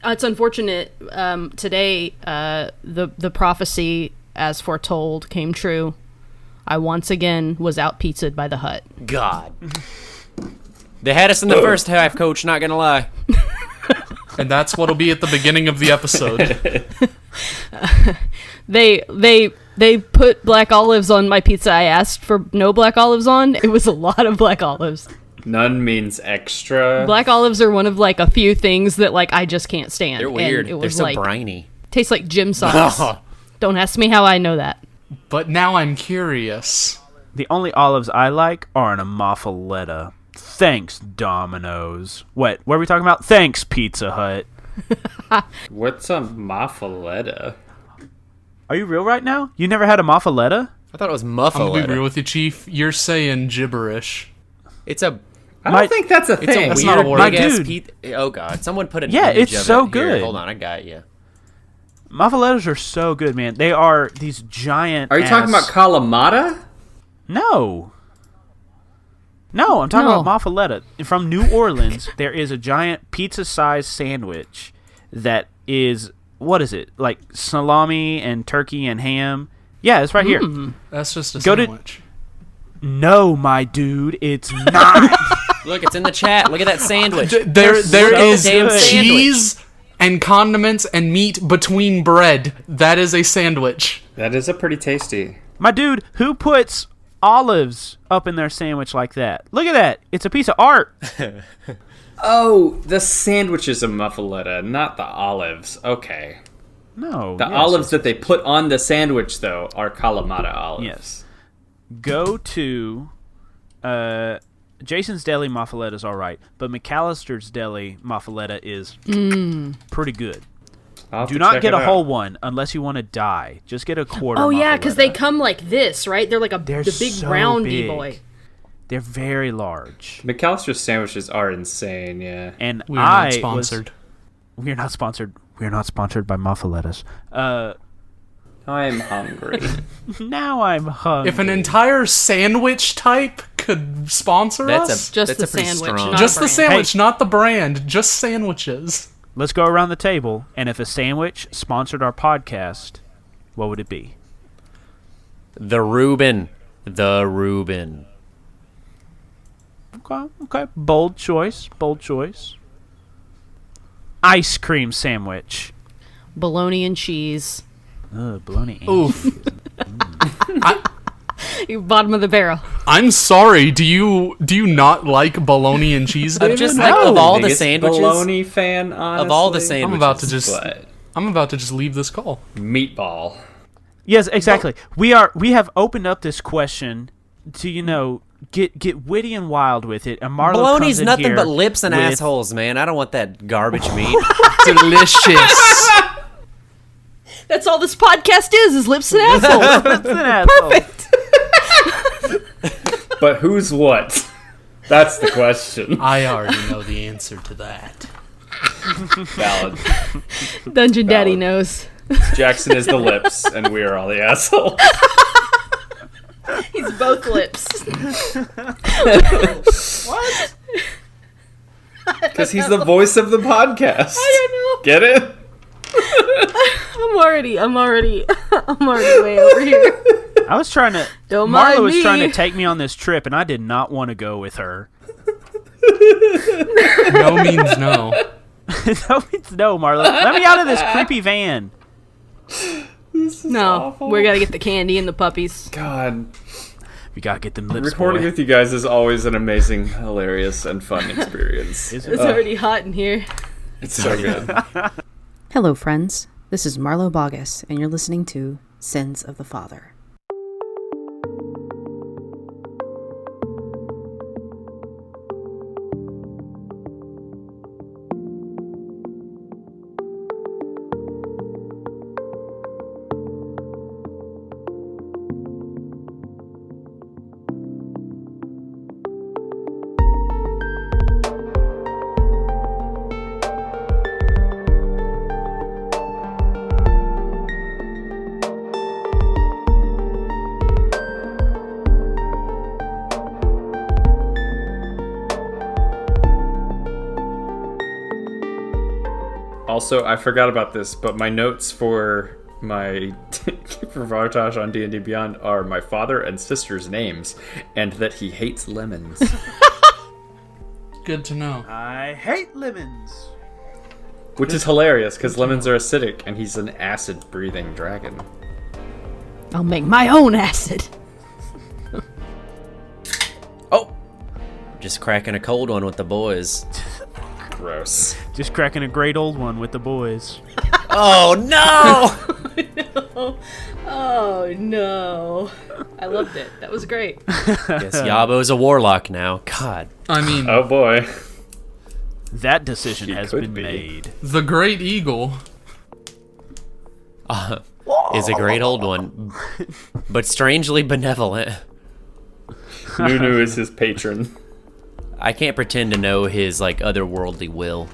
It's unfortunate. Today, the prophecy, as foretold, came true. I once again was out pizzaed by the Hut. God. They had us in the first half, Coach, not gonna lie. And that's what'll be at the beginning of the episode. They put black olives on my pizza. I asked for no black olives on. It was a lot of black olives. None means extra. Black olives are one of like a few things that like I just can't stand. They're weird. And it was They're so like, briny. tastes like gym sauce. Don't ask me how I know that. But now I'm curious. The only olives I like are in a muffaletta. Thanks, Domino's. What are we talking about? Thanks, Pizza Hut. What's a muffaletta? Are you real right now? You never had a muffaletta? I thought it was I'm gonna be muffaletta. real with you, Chief. You're saying gibberish. It's a I don't think that's a it's thing. a That's weird not a word. big ass Dude. pizza. Oh god, someone put an Yeah, image it's of so it here. good. Hold on, I got you. Muffalettas are so good, man. They are these giant. Are you talking about Kalamata? No. No, I'm talking No. about muffaletta. From New Orleans, there is a giant pizza-sized sandwich that is, what is it? Like salami and turkey and ham? Yeah, it's right here. That's just a Go to- sandwich. No, my dude, it's not. Look, it's in the chat. Look at that sandwich. There so is damn cheese and condiments and meat between bread. That is a sandwich. That is a pretty tasty. My dude, who puts olives up in their sandwich like that? Look at that. It's a piece of art. Oh, the sandwich is a muffaletta, not the olives. Okay. No. The yes, olives that they put on the sandwich, though, are Kalamata olives. Yes. Go to Jason's Deli muffaletta is all right, but McAllister's Deli muffaletta is pretty good. I'll have Do to not check get it a out. whole one unless you want to die. Just get a quarter. Oh yeah, because they muffaletta. come like this, right? They're like They're the big so roundy big. boy. They're very large. McAllister's sandwiches are insane, yeah. And We are not I sponsored. We're not sponsored. We're not sponsored by muffalettas. I'm hungry. Now I'm hungry. If an entire sandwich type could sponsor us, Just that's the a pretty sandwich, strong. not just a the brand. sandwich, not the brand, just sandwiches. Let's go around the table, and if a sandwich sponsored our podcast, what would it be? The Reuben. The Reuben. Okay. Bold choice. Ice cream sandwich. Bologna and cheese. Bologna. and Oof. cheese. Bottom of the barrel. I'm sorry. Do you not like bologna and cheese, David? Just like of all the Biggest sandwiches, bologna fan, honestly. of all the sandwiches, I'm about to just leave this call. Meatball. Yes, exactly. We have opened up this question to get witty and wild with it. And Marlo bologna's comes in nothing here but lips and with- assholes, man. I don't want that garbage meat. Delicious. That's all this podcast is lips and assholes. It's an asshole. Perfect. But who's what? That's the question. I already know the answer to that. Valid. Dungeon Daddy Valid. knows. Jackson is the lips, and we are all the assholes. He's both lips. What? Because he's the voice of the podcast. I Get it? don't know. I'm already way over here. I was trying to. Don't mind Marlo was me. trying to take me on this trip, and I did not want to go with her. No means no. No, Marlo. Let me out of this creepy van. No, we gotta get the candy and the puppies. God. We gotta get them lips. Recording boy. with you guys is always an amazing, hilarious, and fun experience. Is It's it? already hot in here. It's so good. Hello, friends. This is Marlo Bogus, and you're listening to Sins of the Father. Also, I forgot about this, but my notes for my for Vartosh on D&D Beyond are my father and sister's names, and that he hates lemons. Good to know. I hate lemons. Which is hilarious, because lemons are acidic, and he's an acid-breathing dragon. I'll make my own acid. Oh! Just cracking a cold one with the boys. Gross. Just cracking a great old one with the boys. Oh, no! Oh no. I loved it. That was great. Guess Yabo's a warlock now. God. I mean, Oh boy. That decision He has could been be. made. the Great Eagle. Is a great old one, but strangely benevolent. Nunu is his patron. I can't pretend to know his, like, otherworldly will.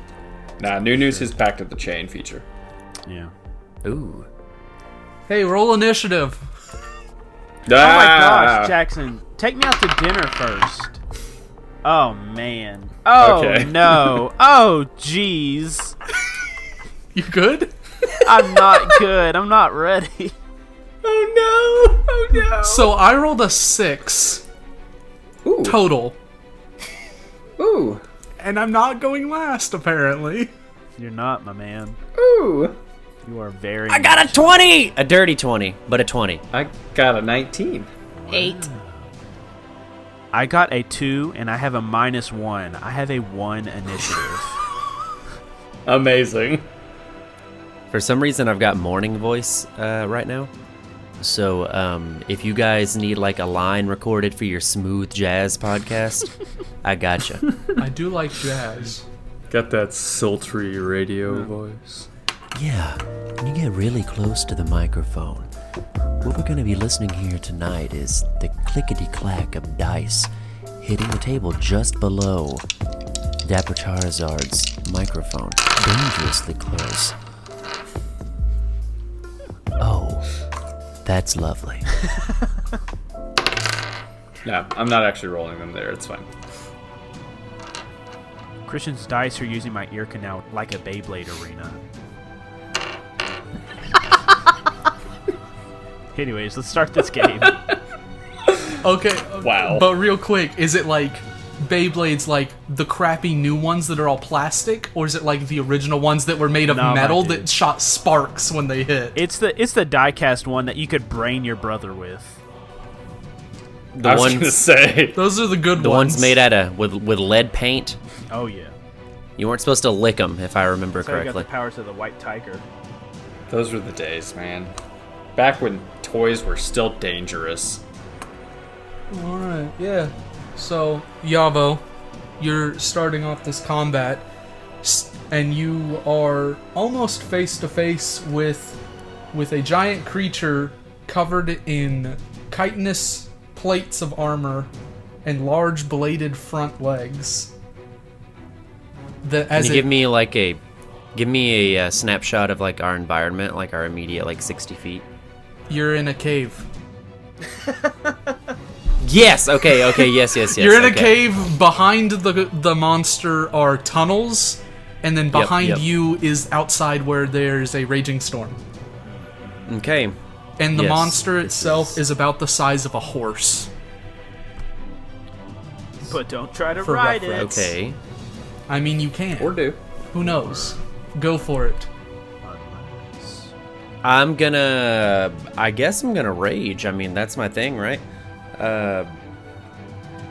Nah, Nunu's his Pact of the Chain feature. Yeah. Ooh. Hey, roll initiative. Oh my gosh, Jackson, take me out to dinner first. Oh man. Oh Okay. no. Oh jeez. You good? I'm not good. I'm not ready. Oh no! Oh no! So I rolled a 6 Ooh. total, Ooh. and I'm not going last apparently. You're not, my man. Ooh. You are very. I got a 20! A dirty 20, but a 20. I got a 19. 8. I got a 2, and I have a -1. I have a 1 initiative. Amazing. For some reason, I've got morning voice right now. So if you guys need, like, a line recorded for your smooth jazz podcast, I gotcha. I do like jazz. Got that sultry radio voice. Yeah, when you get really close to the microphone, what we're going to be listening here tonight is the clickety-clack of dice hitting the table just below Dapper Charizard's microphone, dangerously close. Oh, that's lovely. No, I'm not actually rolling them there. It's fine. Christian's dice are using my ear canal like a Beyblade arena. Anyways, let's start this game. Okay. Wow. But real quick, is it like Beyblades, like the crappy new ones that are all plastic, or is it like the original ones that were made of No, my metal dude. that shot sparks when they hit? It's the die-cast one that you could brain your brother with. The I was gonna ones, say. Those are the good the ones. ones made out of with lead paint. Oh yeah. You weren't supposed to lick them, if I remember So I got correctly. the powers of the white tiger. Those were the days, man. Back when toys were still dangerous. Alright, yeah. So, Yavo, you're starting off this combat, and you are almost face to face with a giant creature covered in chitinous plates of armor and large bladed front legs. Can you give me a snapshot of, like, our environment, like our immediate, like, 60 feet? You're in a cave. Yes. Okay. Yes. You're in a okay. cave. Behind the monster are tunnels, and then behind yep. you is outside where there's a raging storm. Okay. And the Yes, monster this itself is about the size of a horse. But don't try to For ride reference. it. Okay. I mean, you can. Or do. Who knows? Go for it. I guess I'm gonna rage. I mean, that's my thing, right?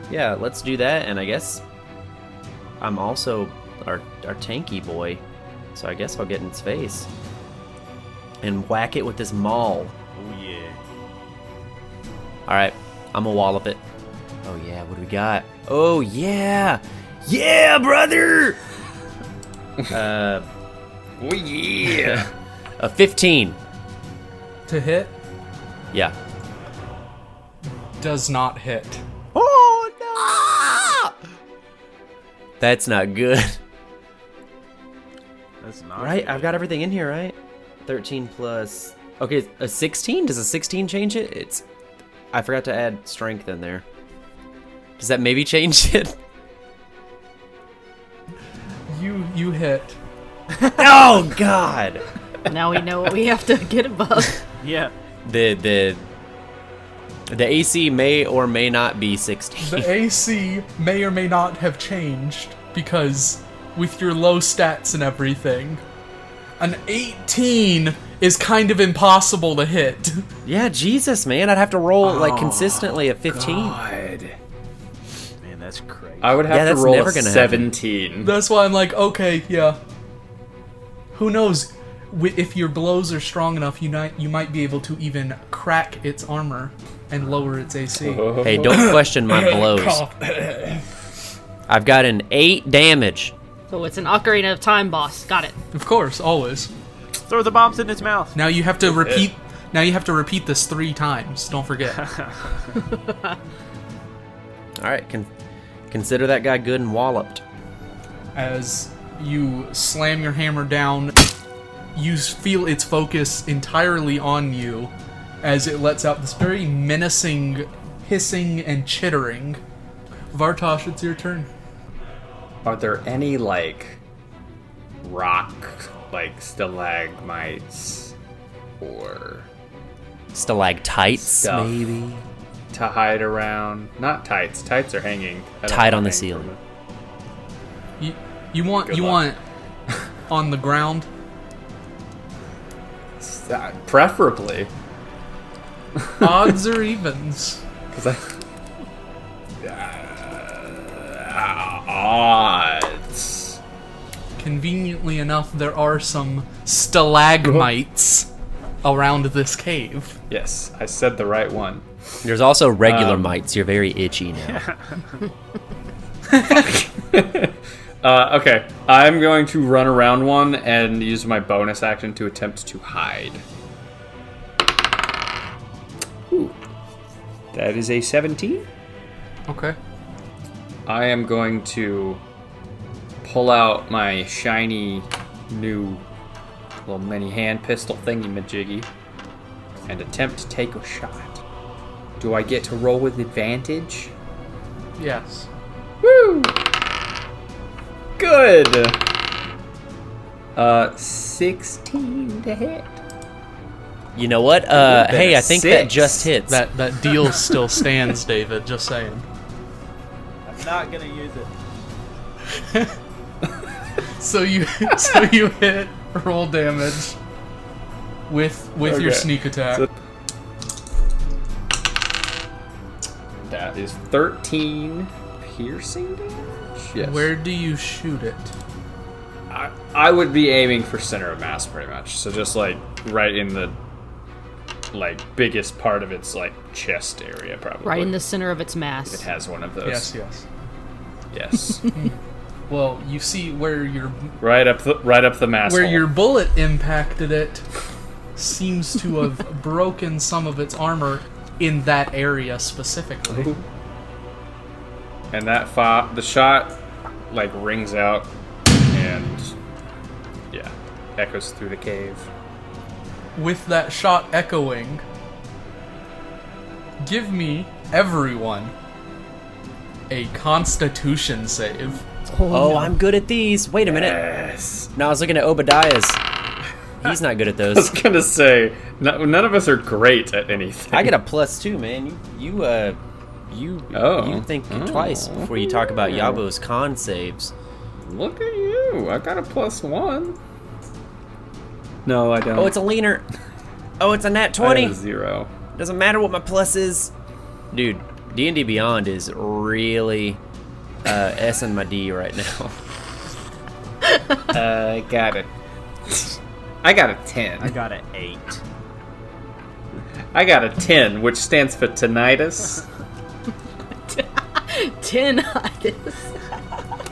Yeah, let's do that. And I guess I'm also our tanky boy, so I guess I'll get in its face and whack it with this maul. Oh yeah. All right, I'm gonna wallop it. Oh yeah, what do we got? Oh yeah, brother. Oh yeah. A 15. To hit Yeah. does not hit. Oh no! That's not good. That's not Right? good. I've got everything in here, right? 13 plus... Okay, a 16? Does a 16 change it? I forgot to add strength in there. Does that maybe change it? You hit, Oh God! Now we know what we have to get above. Yeah. The AC may or may not be 16. The AC may or may not have changed because with your low stats and everything, an 18 is kind of impossible to hit. Yeah, Jesus, man, I'd have to roll consistently at 15. God. Man, that's crazy. I would have to that's roll never a gonna 17. That's why I'm like, okay, yeah. Who knows? If your blows are strong enough, you might be able to even crack its armor and lower its AC. Hey, don't question my blows. I've got an 8 damage. So it's an Ocarina of Time boss. Got it. Of course, always. Throw the bombs in his mouth. Now you have to repeat. Now you have to repeat this 3 times. Don't forget. All right, consider that guy good and walloped. As you slam your hammer down, you feel its focus entirely on you as it lets out this very menacing hissing and chittering. Vartosh, it's your turn. Are there any, rock, stalagmites or Stalactites, Stuff. maybe? to hide around? Not tights. Tights are hanging. I don't Tied on wanna the hang ceiling. from You want Good you luck. want on the ground? it. Preferably. Odds or evens? Because odds. Conveniently enough, there are some stalagmites around this cave. Yes, I said the right one. There's also regular mites. You're very itchy now. Okay, I'm going to run around one and use my bonus action to attempt to hide. Ooh. That is a 17. Okay. I am going to pull out my shiny new little mini hand pistol thingy-majiggy and attempt to take a shot. Do I get to roll with advantage? Yes. Woo! Good! 16 to hit. You know what? Would've been Hey, a I think that 6. just hits. That deal still stands, David. Just saying. I'm not gonna use it. So you hit roll damage with your Okay. sneak attack. So- That is 13 piercing damage? Yes. Where do you shoot it? I would be aiming for center of mass pretty much. So just right in the biggest part of its chest area probably. Right in the center of its It mass. has one of those. Yes. Yes. Well, you see where your right up the mass where hole. your bullet impacted it seems to have broken some of its armor in that area specifically. And the shot rings out and echoes through the cave. With that shot echoing, give me, everyone, a Constitution save. Oh, I'm good at these. Wait a minute. Yes. No, I was looking at Obadiah's. He's not good at I was those. gonna say none of us are great at anything. I get a +2, man. You think twice before you talk about Yabo's con saves. Look at you! I got a +1. No, I don't. Oh, it's a leaner. Oh, it's a nat I 20. have a 0. Doesn't matter what my plus is. Dude, D&D Beyond is really S-ing my D right now. I got it. I got a 10. I got an 8. I got a 10, which stands for tinnitus. 10.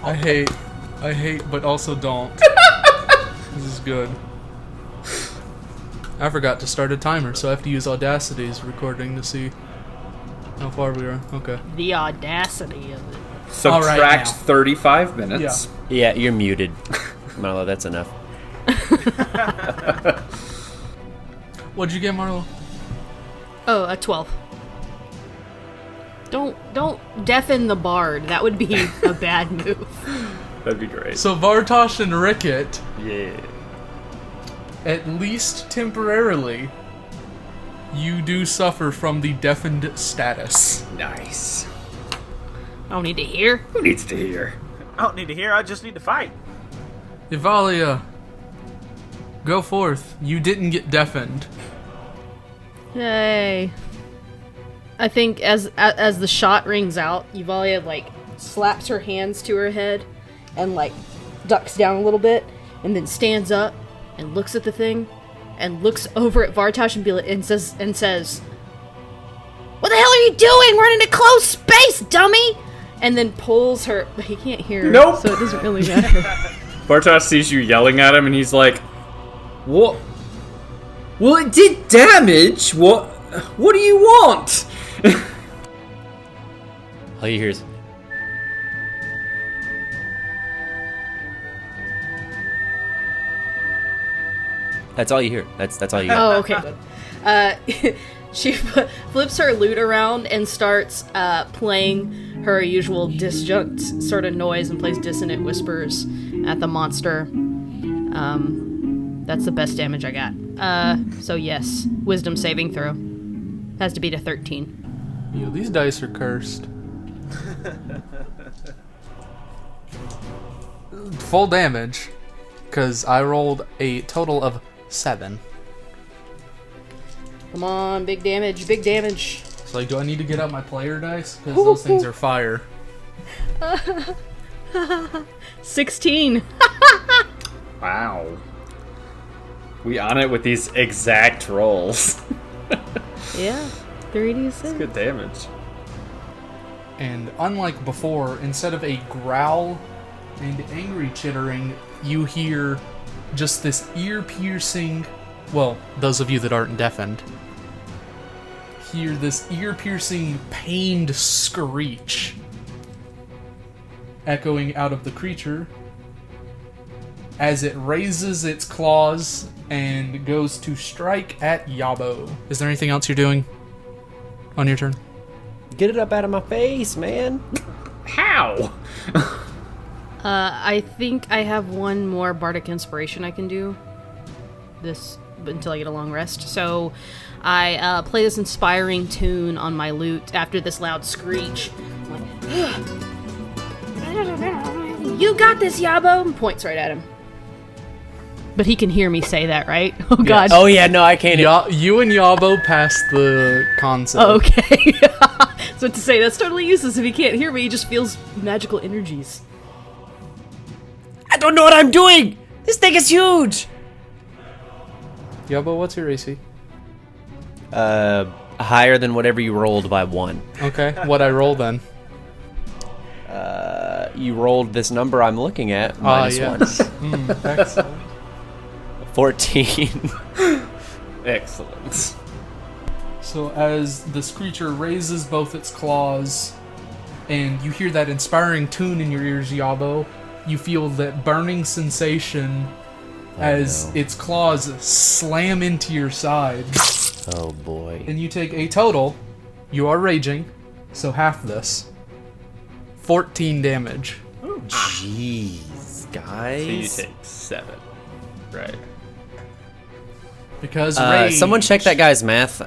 I hate, but also don't. This is good. I forgot to start a timer, so I have to use Audacity's recording to see how far we are. Okay. The audacity of it. Subtract All right, now. 35 minutes. Yeah, you're muted. Marlo, that's enough. What'd you get, Marlo? Oh, a 12. Don't deafen the bard. That would be a bad move. That'd be great. So Vartosh and Rickett, Yeah. at least temporarily, you do suffer from the deafened status. Nice. I don't need to hear. Who needs to hear? I don't need to hear. I just need to fight. Ivalia, go forth. You didn't get deafened. Yay. I think as the shot rings out, Yuvalia, like, slaps her hands to her head and, like, ducks down a little bit and then stands up and looks at the thing and looks over at Vartosh and says, "What the hell are you doing? We're in a closed space, dummy!" And then pulls her. He can't hear her, Nope. so it doesn't really matter. Bartosz sees you yelling at him, and he's like, "What? Well, it did damage. What do you want?" All you hear is... That's all you hear. That's all you hear. Oh, okay, good. She flips her lute around and starts playing her usual disjunct sort of noise and plays dissonant whispers at the monster. That's the best damage I got. So yes, wisdom saving throw. Has to be to 13. Yo, these dice are cursed. Full damage, because I rolled a total of 7. Come on, big damage, big damage. So, like, do I need to get out my player dice? Because those things are fire. 16. Wow. We on it with these exact rolls. Yeah, 3d6. Good damage. And unlike before, instead of a growl and angry chittering, you hear just this ear-piercing... Well, those of you that aren't deafened, hear this ear-piercing, pained screech echoing out of the creature as it raises its claws and goes to strike at Yabo. Is there anything else you're doing on your turn? Get it up out of my face, man. How? I think I have one more bardic inspiration I can do. This until I get a long rest. So I play this inspiring tune on my lute after this loud screech. You got this, Yabo! Points right at him. But he can hear me say that, right? Oh god. Oh yeah, no, I can't. You and Yabo passed the concept. Oh, okay. So to say that's totally useless if he can't hear me, he just feels magical energies. I don't know what I'm doing. This thing is huge. Yabo, what's your AC? Higher than whatever you rolled by 1. Okay, what I roll then? You rolled this number I'm looking at minus 1. Excellent. 14. Excellent. So as this creature raises both its claws, and you hear that inspiring tune in your ears, Yabo, you feel that burning sensation as its claws slam into your side. Oh boy. And you take a total, you are raging, so half this, 14 damage. Jeez, guys. So you take 7. Right. Because rage... Someone check that guy's math.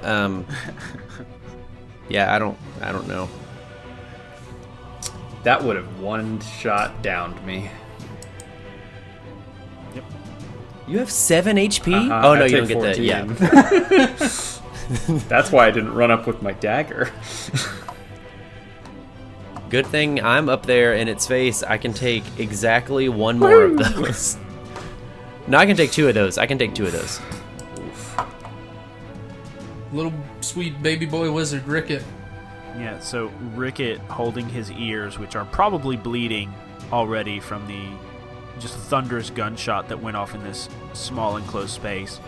Yeah, I don't know. That would have one-shot downed me. You have 7 HP? Uh-huh, Oh no, I you don't take get that. 14. Yeah. That's why I didn't run up with my dagger. Good thing I'm up there in its face. I can take exactly 1 more of those. No, I can take 2 of those. Oof. Little sweet baby boy wizard Rickett. Yeah, so Rickett holding his ears, which are probably bleeding already from the just thunderous gunshot that went off in this small enclosed space.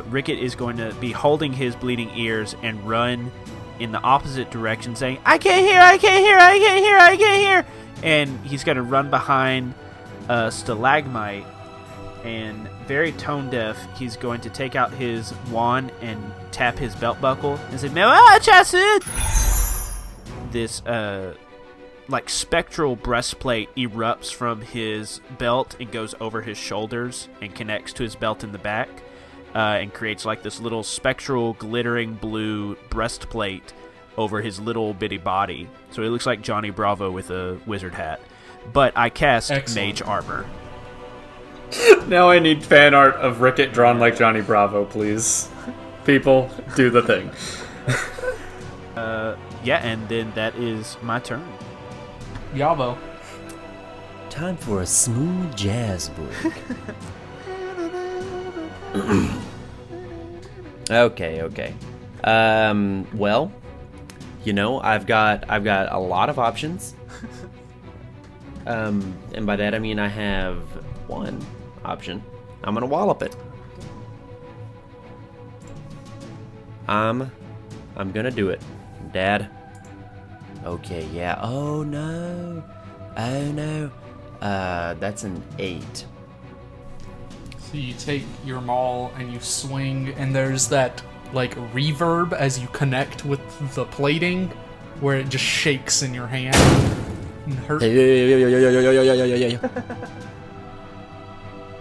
Rickett is going to be holding his bleeding ears and run in the opposite direction saying, I can't hear, I can't hear, I can't hear, I can't hear. And he's going to run behind a stalagmite, and very tone deaf, he's going to take out his wand and tap his belt buckle and say, this like spectral breastplate erupts from his belt and goes over his shoulders and connects to his belt in the back, and creates like this little spectral glittering blue breastplate over his little bitty body. So he looks like Johnny Bravo with a wizard hat. But I cast Mage Armor. Now I need fan art of Rickett drawn like Johnny Bravo, please. People, do the thing. Yeah, and then that is my turn. Yavo. Time for a smooth jazz break. Okay. Well, you know, I've got a lot of options. And by that I mean I have one option. I'm gonna wallop it. I'm gonna do it, Dad. Okay, yeah. Oh no. That's an 8. So you take your maul and you swing, and there's that like reverb as you connect with the plating, where it just shakes in your hand. And hurt.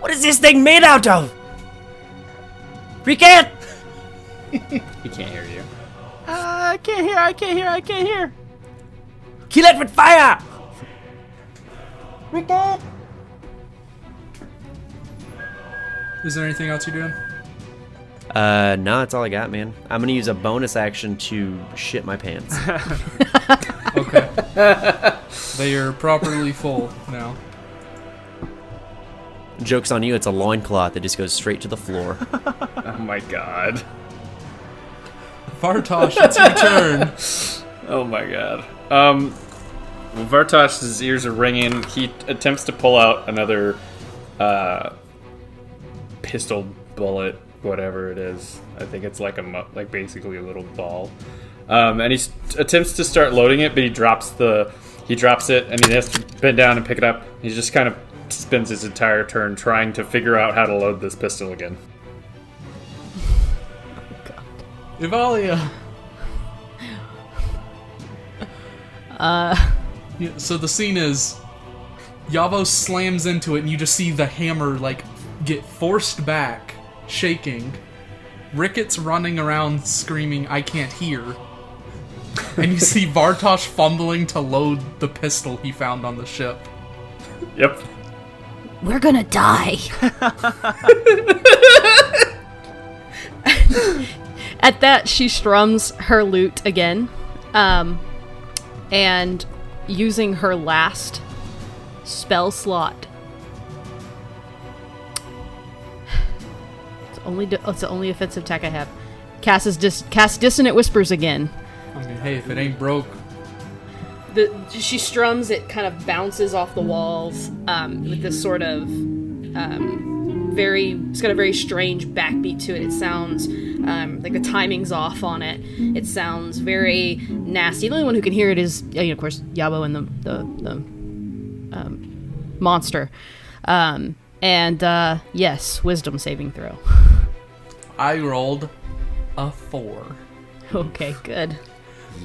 What is this thing made out of? Rickett! He can't hear you. I can't hear. Kill it with fire! Is there anything else you're doing? No, that's all I got, man. I'm gonna use a bonus action to shit my pants. Okay. They are properly full now. Joke's on you, it's a loincloth that just goes straight to the floor. Oh my god. Vartosh, it's your turn. Oh my god. Well, Vartosh's ears are ringing. He attempts to pull out another pistol bullet, whatever it is. I think it's like basically a little ball. And he attempts to start loading it, but he drops it, and he has to bend down and pick it up. He just kind of spends his entire turn trying to figure out how to load this pistol again. Ivalia. Yeah, so the scene is Yavo slams into it, and you just see the hammer like get forced back, shaking. Rickett's running around screaming, "I can't hear." And you see Vartosh fumbling to load the pistol he found on the ship. Yep. We're gonna die. At that, she strums her lute again, and using her last spell slot. It's the only offensive attack I have. Cast Dissonant Whispers again. I mean, hey, if it ain't broke. She strums, it kind of bounces off the walls with this sort of it's got a very strange backbeat to it. It sounds like the timing's off on it. It sounds very nasty. The only one who can hear it is, of course, Yabo and the monster. Yes, wisdom saving throw. I rolled a 4. Okay, good.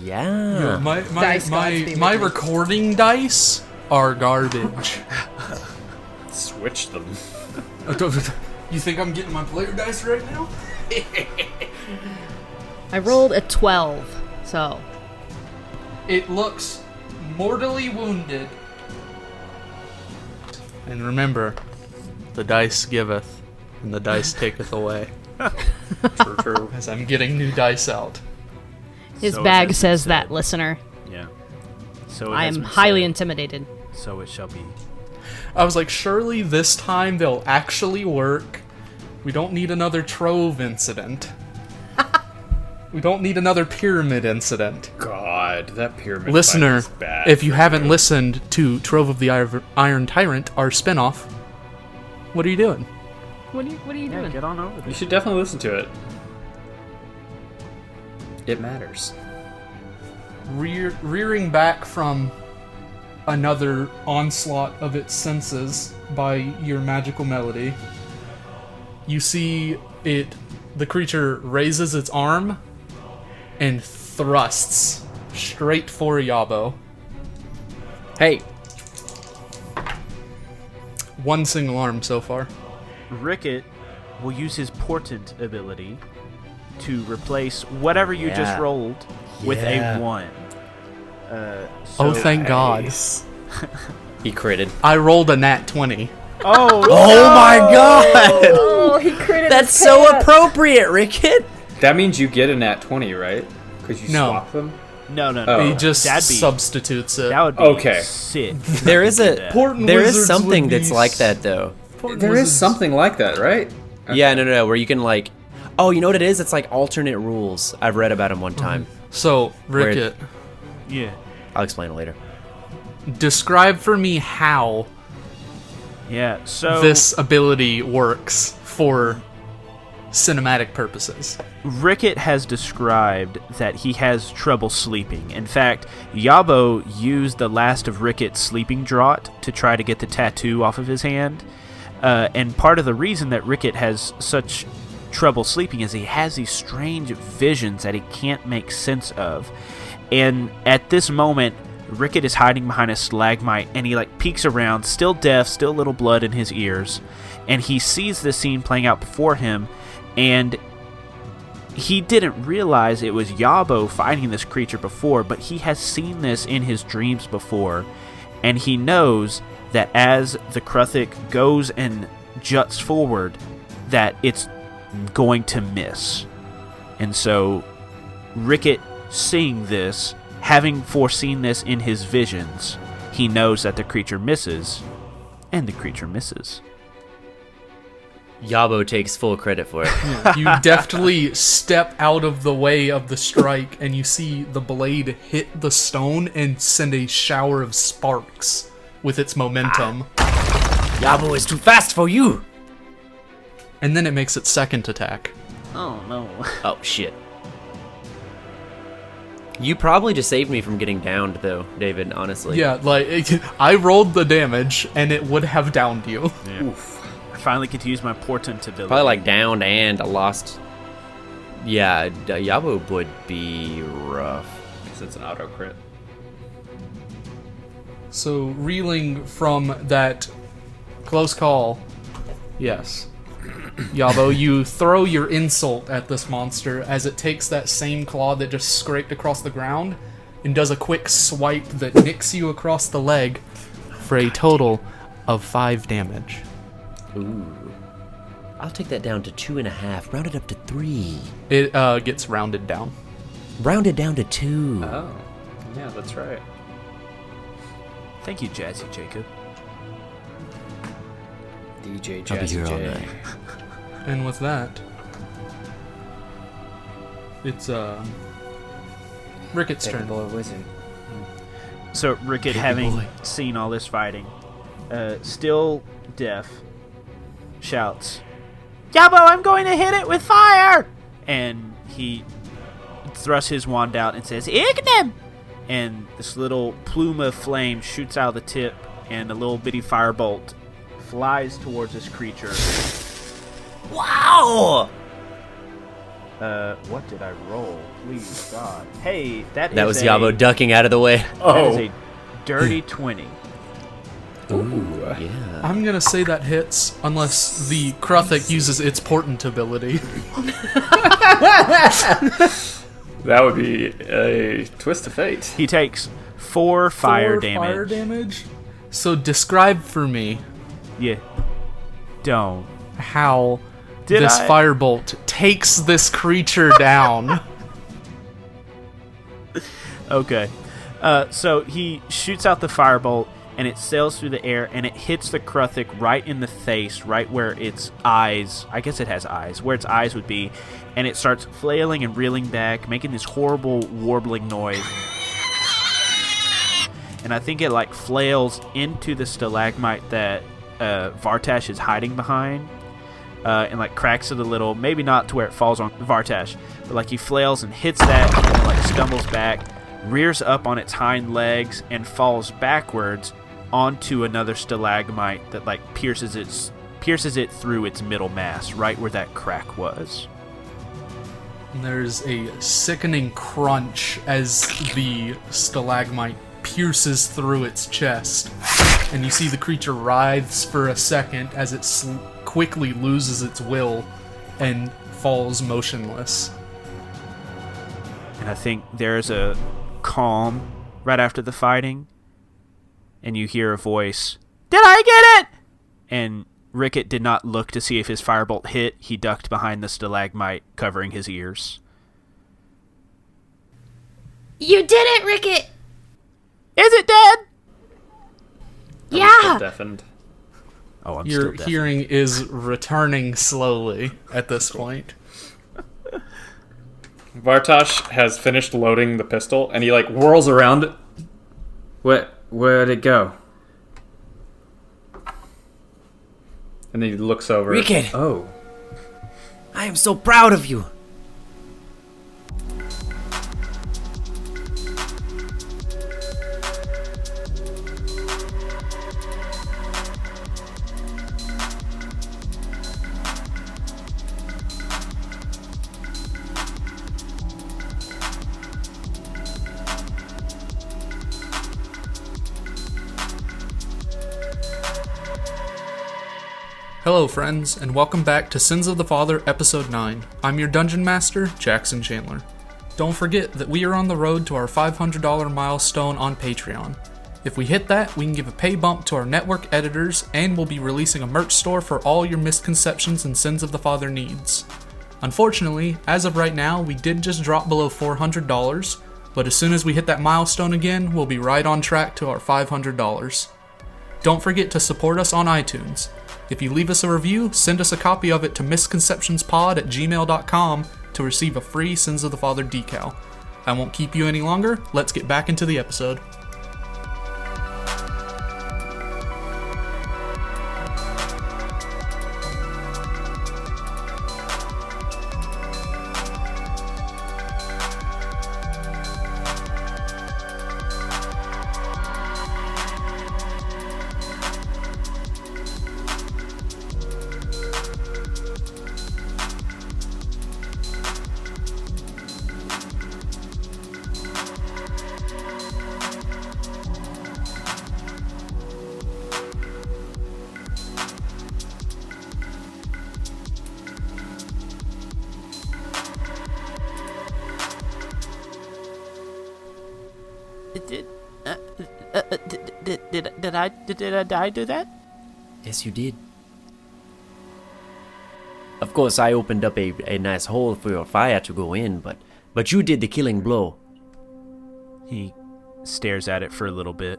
Yeah. My recording dice are garbage. Switch them. You think I'm getting my player dice right now? I rolled a 12, so... It looks mortally wounded. And remember, the dice giveth, and the dice taketh away. True. As I'm getting new dice out. His So bag it has says been that, said. listener. Yeah. So it I has am been highly said, intimidated. So it shall be. I was like, surely this time they'll actually work. We don't need another Trove incident. We don't need another pyramid incident. God, that pyramid Listener, fight is bad if you for haven't listened to Trove of the Iron Tyrant, our spinoff, what are you doing? What are you Yeah, doing? get on over You there. should definitely listen to it. It matters. Rearing back from another onslaught of its senses by your magical melody, you see the creature raises its arm and thrusts straight for Yabo. Hey, One single arm so far. Rickett will use his portent ability to replace whatever you just Yeah. rolled with Yeah. a 1. Oh, thank God. He critted. I rolled a nat 20. Oh, oh my God! Oh, he critted That's his so pants. appropriate, Rickett. That means you get a nat 20, right? Because you No. swap them? no. Oh. He just That'd be- substitutes it. That would be Okay. sick. There is a Portent there is wizards something would be that's like that though. There is something like that, right? Yeah, no, where you can like, oh, you know what it is? It's like alternate rules. I've read about them one time. So, Rickett, Yeah. I'll explain it later. describe for me how Yeah, so this ability works for cinematic purposes. Rickett has described that he has trouble sleeping. In fact, Yabo used the last of Rickett's sleeping draught to try to get the tattoo off of his hand. And part of the reason that Rickett has such trouble sleeping is he has these strange visions that he can't make sense of. And at this moment, Rickett is hiding behind a stalagmite, and he peeks around, still deaf, still a little blood in his ears, and he sees this scene playing out before him, and he didn't realize it was Yabo fighting this creature before, but he has seen this in his dreams before, and he knows that as the Kruthik goes and juts forward, that it's going to miss. And so Rickett, seeing this, having foreseen this in his visions, he knows that the creature misses, and the creature misses. Yabo takes full credit for it. You deftly step out of the way of the strike, and you see the blade hit the stone and send a shower of sparks with its momentum. Yabo is too fast for you. And then it makes its second attack. Oh no. Oh shit. You probably just saved me from getting downed, though, David, honestly. Yeah, I rolled the damage, and it would have downed you. Yeah. I finally get to use my portent ability. Probably downed and lost. Yeah, Yabo would be rough. Because it's an auto crit. So, reeling from that close call, yes. Yabo, you throw your insult at this monster as it takes that same claw that just scraped across the ground and does a quick swipe that nicks you across the leg for a total of 5 damage. Ooh. I'll take that down to 2.5. Round it up to 3. It gets rounded down. Round it down to 2. Oh. Yeah, that's right. Thank you, Jazzy Jacob. DJ I'll be here Jazzy all J. night. And with that, it's Rickett's turn. Boy wizard. So Rickett, having seen all this fighting, still deaf, shouts, "Yabo, I'm going to hit it with fire!" And he thrusts his wand out and says, "Ignim!" And this little plume of flame shoots out of the tip, and a little bitty firebolt flies towards this creature. Wow! What did I roll? Please, God. Hey, that That is was a, Yabo ducking out of the way. That is a dirty 20. Ooh, yeah. I'm gonna say that hits unless the Kruthik uses its portent ability. That would be a twist of fate. He takes 4 fire 4 damage. Fire damage. So describe for me Yeah. Don't. how Did this I? firebolt takes this creature down. Okay. So he shoots out the firebolt, and it sails through the air, and it hits the Kruthik right in the face, right where its eyes, I guess it has eyes, where its eyes would be, and it starts flailing and reeling back, making this horrible warbling noise. And I think it flails into the stalagmite that Vartash is hiding behind, and cracks it a little, maybe not to where it falls on Vartash, but he flails and hits that, and then stumbles back, rears up on its hind legs, and falls backwards onto another stalagmite that pierces it through its middle mass, right where that crack was. And there's a sickening crunch as the stalagmite pierces through its chest. And you see the creature writhes for a second as it quickly loses its will and falls motionless. And I think there's a calm right after the fighting, and you hear a voice, "Did I get it?" And Rickett did not look to see if his firebolt hit. He ducked behind the stalagmite, covering his ears. You did it, Rickett! Is it dead? I'm Yeah! still deafened. Oh, I'm Your still deaf. hearing is returning slowly at this point. Vartosh has finished loading the pistol, and he like whirls around it. Where'd it go? And then he looks over. Rickett! Oh. I am so proud of you. Hello, friends, and welcome back to Sins of the Father, Episode 9. I'm your Dungeon Master, Jackson Chandler. Don't forget that we are on the road to our $500 milestone on Patreon. If we hit that, we can give a pay bump to our network editors, and we'll be releasing a merch store for all your misconceptions and Sins of the Father needs. Unfortunately, as of right now, we did just drop below $400, but as soon as we hit that milestone again, we'll be right on track to our $500. Don't forget to support us on iTunes. If you leave us a review, send us a copy of it to misconceptionspod@gmail.com to receive a free Sins of the Father decal. I won't keep you any longer. Let's get back into the episode. Did I do that? Yes, you did. Of course, I opened up a nice hole for your fire to go in, but you did the killing blow. He stares at it for a little bit.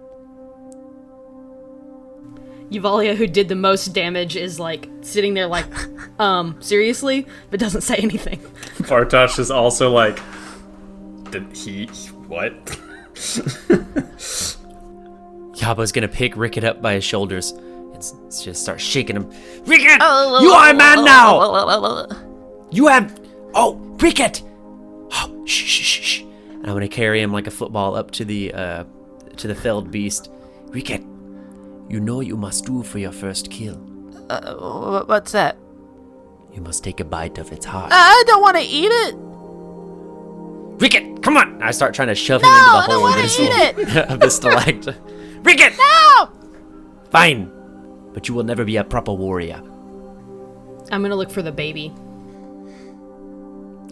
Yuvalia, who did the most damage, is like sitting there like, seriously? But doesn't say anything. Vartosh is also like, did he, what? Yaba's gonna pick Rickett up by his shoulders and just start shaking him. Rickett! You are a man now! You have... Oh, Rickett! Oh, shh, shh, shh, shh. And I'm gonna carry him like a football up to the felled beast. Rickett, you know what you must do for your first kill. What's that? You must take a bite of its heart. I don't want to eat it. Rickett, come on! I start trying to shove him into the hole of the stalactite. Rickett! No! Fine, but you will never be a proper warrior. I'm gonna look for the baby.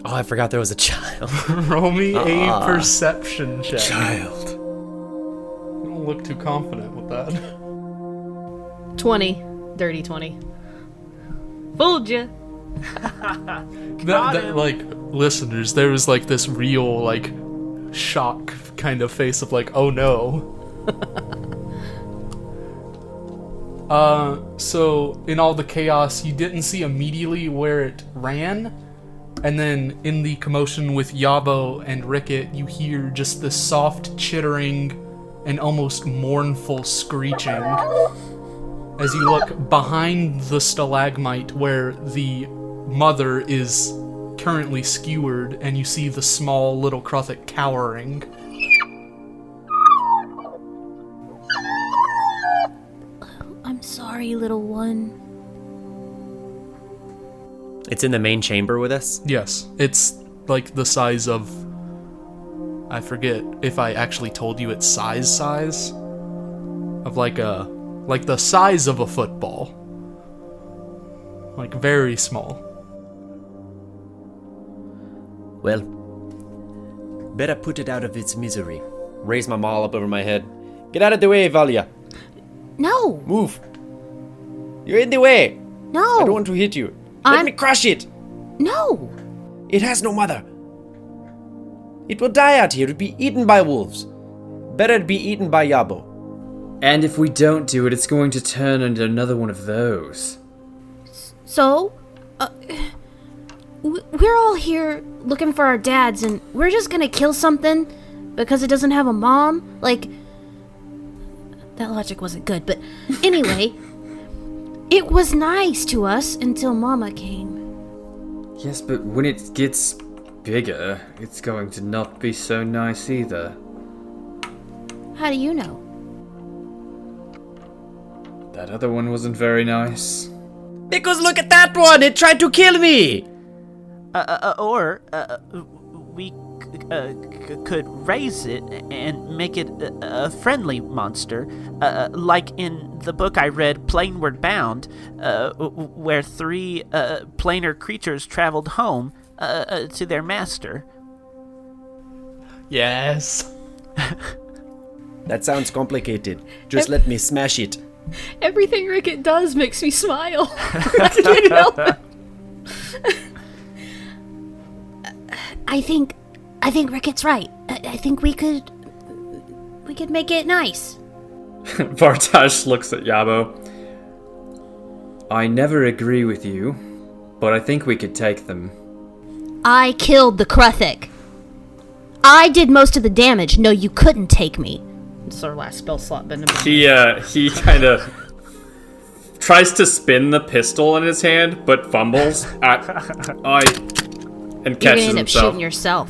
Oh, I forgot there was a child. Roll me a perception check. Child. Don't look too confident with that. 20. Dirty 20. Fooled ya. Like, listeners, there was like this real, like, shock kind of face of like, oh no. So in all the chaos, you didn't see immediately where it ran, and then in the commotion with Yabo and Rickett, you hear just this soft chittering and almost mournful screeching as you look behind the stalagmite where the mother is currently skewered, and you see the small little Kruthik cowering. I'm sorry, little one. It's in the main chamber with us? Yes, it's like the size of I forget if I actually told you its size. Of like the size of a football. Like very small. Well, better put it out of its misery. Raise my maul up over my head. Get out of the way, Valia. No, Move. You're in the way. no, I don't want to hit you. Let me crush it. no. It has no mother. It will die out here to be eaten by wolves. Better to be eaten by Yabo. And if we don't do it, it's going to turn into another one of those. So, we're all here looking for our dads, and we're just gonna kill something because it doesn't have a mom? Like, that logic wasn't good, but anyway, it was nice to us until Mama came. Yes, but when it gets bigger, it's going to not be so nice either. How do you know? That other one wasn't very nice. Because look at that one! It tried to kill me! We could raise it and make it a friendly monster, like in the book I read, Planeward Bound, where 3 planar creatures traveled home to their master. Yes. That sounds complicated. Just let me smash it. Everything Rickett does makes me smile. I can't help it. I think Rickett's right. I think we could make it nice. Vartosh looks at Yabo. I never agree with you, but I think we could take them. I killed the Kruthik. I did most of the damage. No, you couldn't take me. It's our last spell slot, Benjamin. He kind of tries to spin the pistol in his hand, but fumbles and You're catches gonna end up himself. shooting yourself.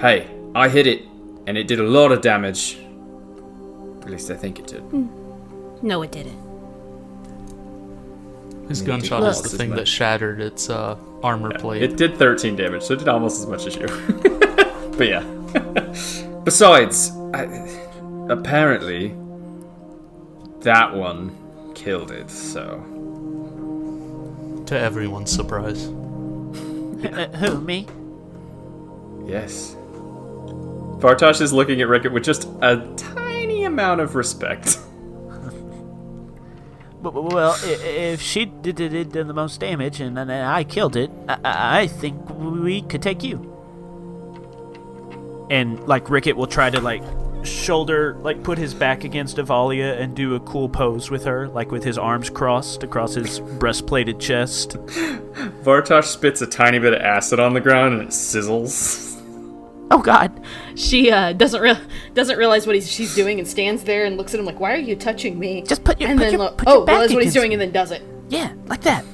Hey, I hit it, and it did a lot of damage. At least I think it did. No, it didn't. His I mean, gunshot it is did the thing almost that shattered its armor plate. It did 13 damage, so it did almost as much as you. But yeah. Besides, apparently, that one killed it, so... To everyone's surprise. Who, me? Yes. Vartosh is looking at Rickett with just a tiny amount of respect. Well, if she did the most damage and I killed it, I think we could take you. And, like, Rickett will try to, like, put his back against Avalia and do a cool pose with her, like with his arms crossed across his breastplated chest. Vartosh spits a tiny bit of acid on the ground and it sizzles. Oh, God. She doesn't realize what she's doing and stands there and looks at him like, "Why are you touching me?" Just put your and put then your, look, put your oh, back well, that's what he's against doing, me. and then does it. Yeah, like that.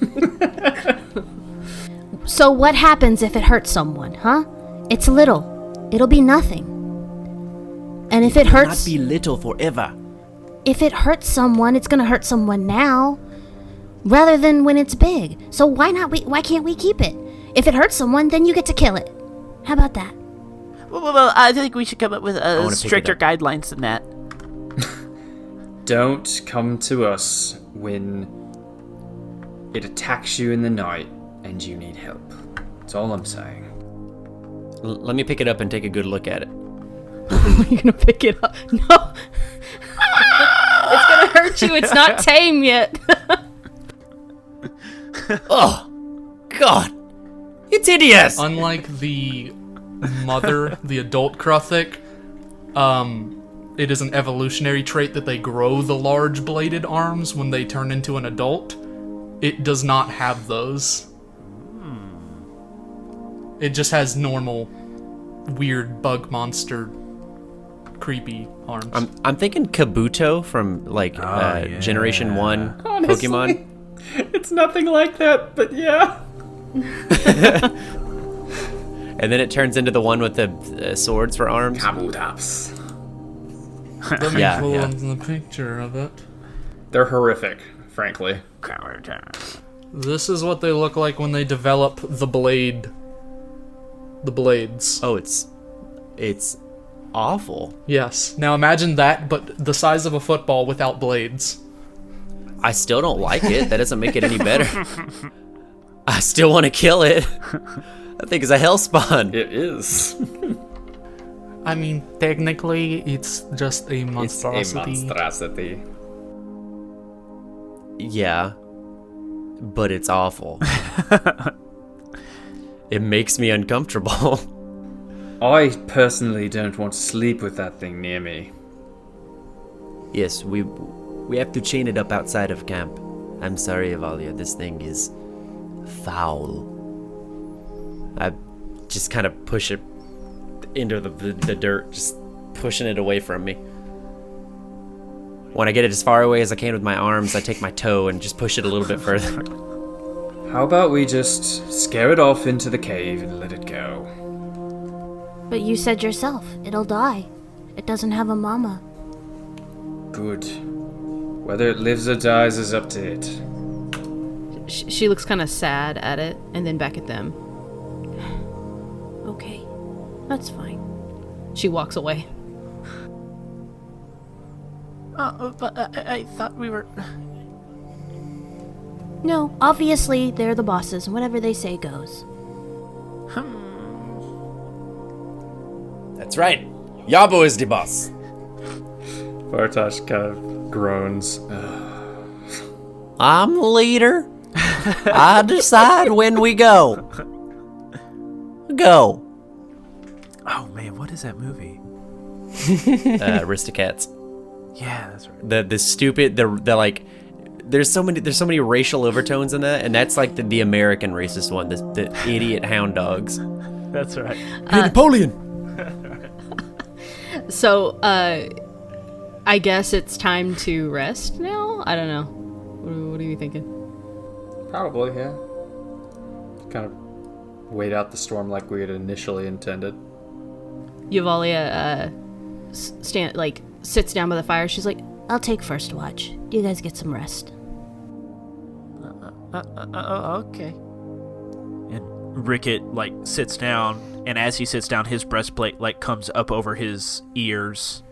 So what happens if it hurts someone, huh? It's little. It'll be nothing. And if it hurts... Not be little forever. If it hurts someone, it's gonna hurt someone now, rather than when it's big. So why can't we keep it? If it hurts someone, then you get to kill it. How about that? Well, I think we should come up with wanna pick stricter it up. guidelines than that. Don't come to us when it attacks you in the night and you need help. That's all I'm saying. Let me pick it up and take a good look at it. You're gonna pick it up. No. It's gonna hurt you. It's not tame yet. Oh, God. It's hideous. Unlike the mother, the adult Kruthik, it is an evolutionary trait that they grow the large bladed arms when they turn into an adult. It does not have those. It just has normal, weird bug monster, creepy arms. I'm thinking Kabuto from, like, Generation 1 Honestly, Pokemon. It's nothing like that, but yeah. And then it turns into the one with the swords for arms. Kabutops. Let me Yeah, pull yeah. up the picture of it. They're horrific, frankly. This is what they look like when they develop the blade. The blades. Oh, it's It's awful. Yes. Now imagine that, but the size of a football without blades. I still don't like it. That doesn't make it any better. I still want to kill it. That thing is a hellspawn. It is. I mean, technically, it's just a monstrosity. It's a monstrosity. Yeah, but it's awful. It makes me uncomfortable. I personally don't want to sleep with that thing near me. Yes, we have to chain it up outside of camp. I'm sorry, Evalia. This thing is foul. I just kind of push it into the dirt, just pushing it away from me. When I get it as far away as I can with my arms, I take my toe and just push it a little bit further. How about we just scare it off into the cave and let it go? But you said yourself, it'll die. It doesn't have a mama. Good. Whether it lives or dies is up to it. She looks kind of sad at it, and then back at them. Okay, that's fine. She walks away. But I thought we were... No, obviously they're the bosses, and whatever they say goes. That's right. Yabo is the boss. Bartosz kind of groans. I'm the leader. I decide when we go. Go. Oh man, what is that movie? Aristocats. Yeah, that's right. The stupid, the like, there's so many racial overtones in that, and that's like the American racist one, the idiot hound dogs. That's right. Hey, Napoleon. So, I guess it's time to rest now? I don't know. What are you thinking? Probably, yeah. Kind of wait out the storm like we had initially intended. Yuvalia, sits down by the fire. She's like, I'll take first watch. You guys get some rest. Okay. And Rickett, sits down, and as he sits down, his breastplate, comes up over his ears.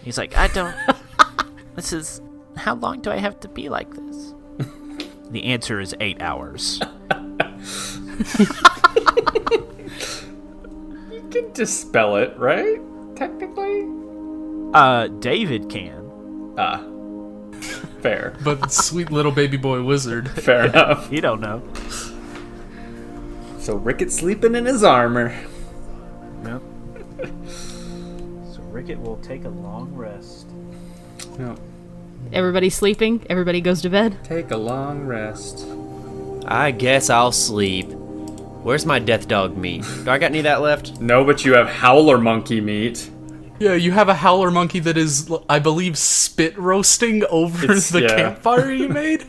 He's like, this is... How long do I have to be like this? The answer is 8 hours. You can dispel it, right? Technically? David can. Fair. But sweet little baby boy wizard. Fair enough. You don't know. So Rickett's sleeping in his armor. Yep. So Rickett will take a long rest. Yep. everybody sleeping? Everybody goes to bed? Take a long rest. I guess I'll sleep. Where's my death dog meat? Do I got any of that left? No, but you have howler monkey meat. Yeah, you have a howler monkey that is, I believe, spit roasting over the campfire you made.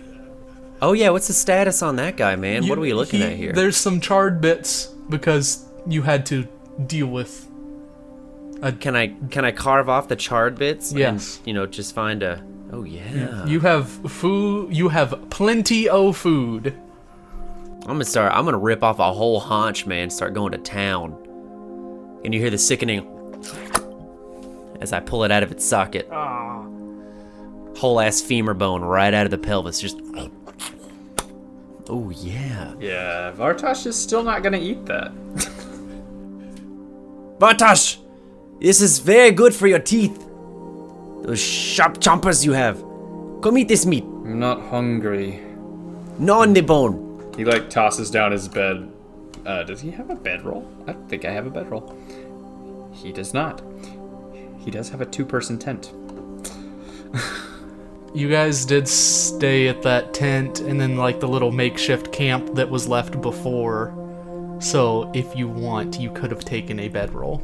Oh yeah, what's the status on that guy, man? What are we looking at here? There's some charred bits because you had to deal with. Can I carve off the charred bits? Yes. And, just find a. Oh yeah. You have food. You have plenty of food. I'm gonna rip off a whole haunch, man. Start going to town. And you hear the sickening as I pull it out of its socket. Whole ass femur bone right out of the pelvis. Just. Oh yeah. Yeah, Vartosh is still not gonna eat that. Bartosz! This is very good for your teeth. Those sharp chompers you have. Come eat this meat. I'm not hungry. Gnaw on the bone. He tosses down his bed. Does he have a bedroll? I don't think I have a bedroll. He does not. He does have a 2-person tent. You guys did stay at that tent and then the little makeshift camp that was left before. So if you want, you could have taken a bedroll.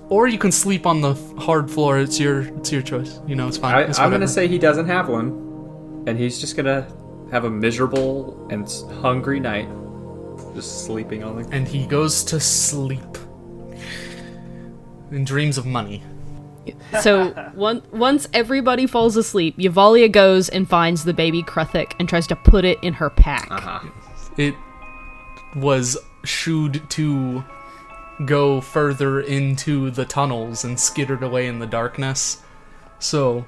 Or you can sleep on the hard floor. It's your choice. It's fine. I'm gonna say he doesn't have one, and he's just gonna have a miserable and hungry night, just sleeping on the. And he goes to sleep and dreams of money. So once everybody falls asleep, Yavalia goes and finds the baby Kruthik and tries to put it in her pack. It was shooed to go further into the tunnels and skittered away in the darkness. So,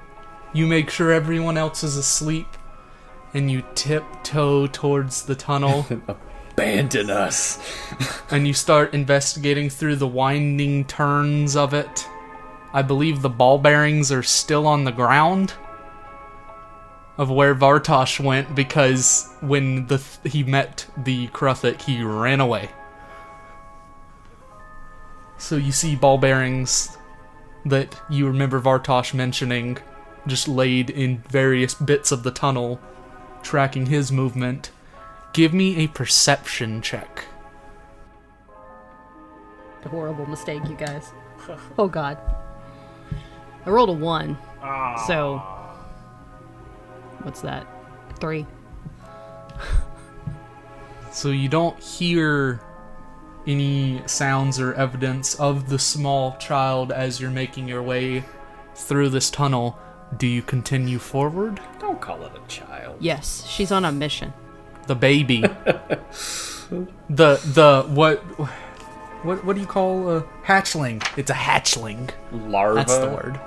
you make sure everyone else is asleep, and you tiptoe towards the tunnel. Abandon us. And you start investigating through the winding turns of it. I believe the ball bearings are still on the ground of where Vartosh went, because when he met the Kruthik, he ran away. So you see ball bearings that you remember Vartosh mentioning, just laid in various bits of the tunnel, tracking his movement. Give me a perception check. A horrible mistake, you guys. Oh god. I rolled a 1. So what's that? 3. So you don't hear any sounds or evidence of the small child as you're making your way through this tunnel. Do you continue forward? Don't call it a child. Yes, she's on a mission. The baby. What do you call a hatchling? It's a hatchling. Larva. That's the word.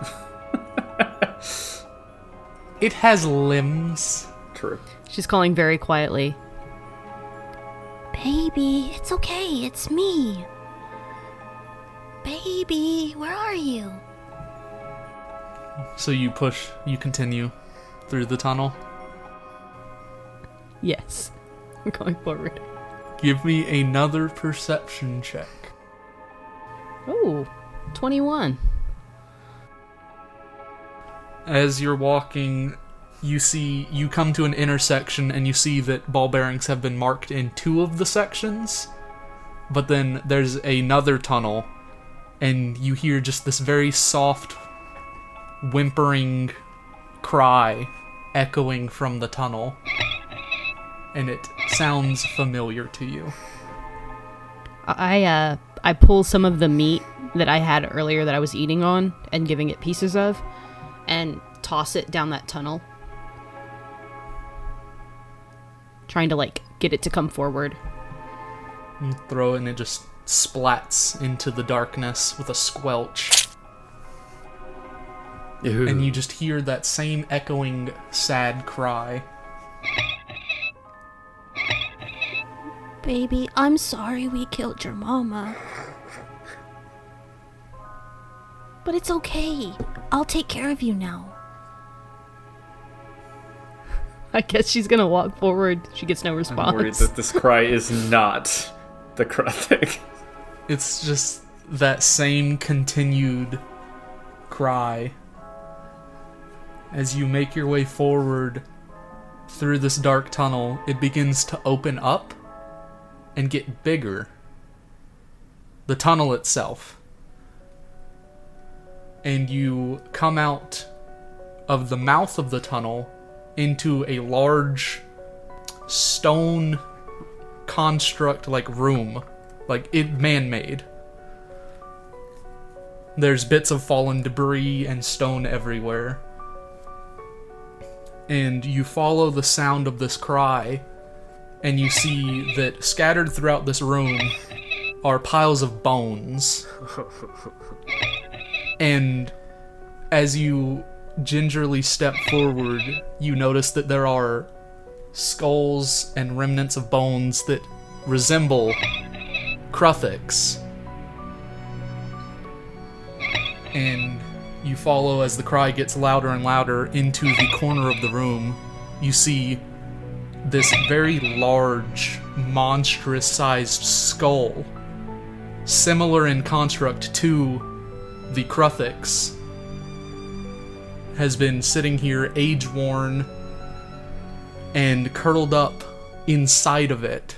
It has limbs. True. She's calling very quietly. Baby, it's okay. It's me. Baby, where are you? So you continue through the tunnel. Yes. I'm going forward. Give me another perception check. Oh, 21. As you're walking, you come to an intersection and you see that ball bearings have been marked in 2 of the sections, but then there's another tunnel, and you hear just this very soft, whimpering cry echoing from the tunnel, and it sounds familiar to you. I pull some of the meat that I had earlier that I was eating on and giving it pieces of, and toss it down that tunnel, trying to get it to come forward. You throw it and it just splats into the darkness with a squelch. Ew. And you just hear that same echoing sad cry. Baby, I'm sorry we killed your mama. But it's okay. I'll take care of you now. I guess she's gonna walk forward. She gets no response. I'm worried that this cry is not the Kruthik. It's just that same continued cry. As you make your way forward through this dark tunnel, it begins to open up and get bigger. The tunnel itself. And you come out of the mouth of the tunnel into a large stone construct room, man-made. There's bits of fallen debris and stone everywhere. And you follow the sound of this cry, and you see that scattered throughout this room are piles of bones. And as you gingerly step forward, you notice that there are skulls and remnants of bones that resemble Kruthiks. And you follow as the cry gets louder and louder into the corner of the room. You see this very large, monstrous-sized skull, similar in construct to the Kruthiks, has been sitting here age-worn and curled up inside of it